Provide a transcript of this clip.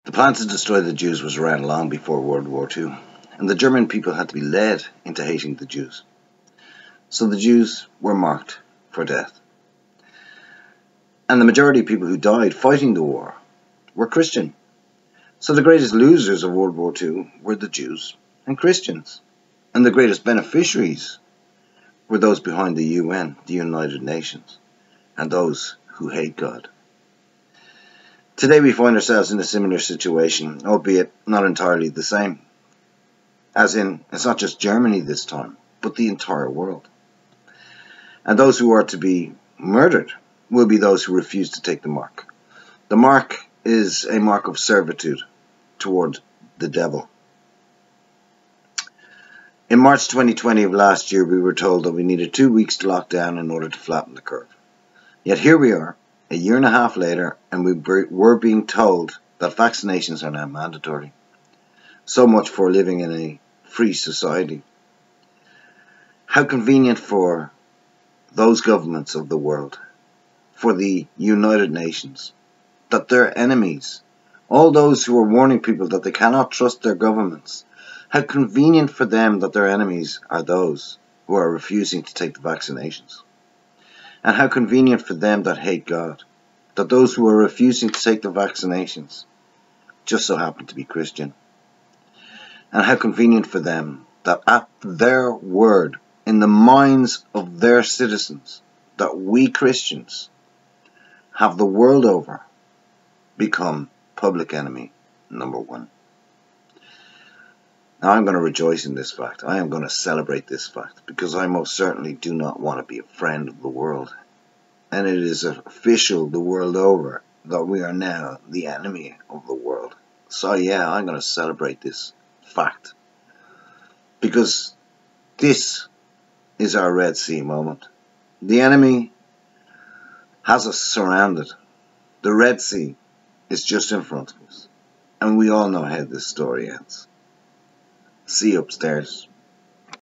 The plan to destroy the Jews was around long before World War II, and the German people had to be led into hating the Jews. So the Jews were marked for death. And the majority of people who died fighting the war were Christian. So the greatest losers of World War II were the Jews and Christians. And the greatest beneficiaries were those behind the UN, the United Nations, and those who hate God. Today we find ourselves in a similar situation, albeit not entirely the same. As in, it's not just Germany this time, but the entire world. And those who are to be murdered will be those who refuse to take the mark. The mark is a mark of servitude toward the devil. In March 2020 of last year, we were told that we needed 2 weeks to lock down in order to flatten the curve. Yet here we are, a year and a half later, and we're being told that vaccinations are now mandatory. So much for living in a free society. How convenient for those governments of the world, for the United Nations, that their enemies, all those who are warning people that they cannot trust their governments, how convenient for them that their enemies are those who are refusing to take the vaccinations. And how convenient for them that hate God, that those who are refusing to take the vaccinations just so happen to be Christian. And how convenient for them that at their word, in the minds of their citizens, that we Christians have the world over become public enemy number one. Now I'm going to rejoice in this fact. I am going to celebrate this fact, because I most certainly do not want to be a friend of the world. And it is official the world over that we are now the enemy of the world. So yeah, I'm going to celebrate this fact, because this is our Red Sea moment. The enemy has us surrounded. The Red Sea is just in front of us. And we all know how this story ends. See you upstairs.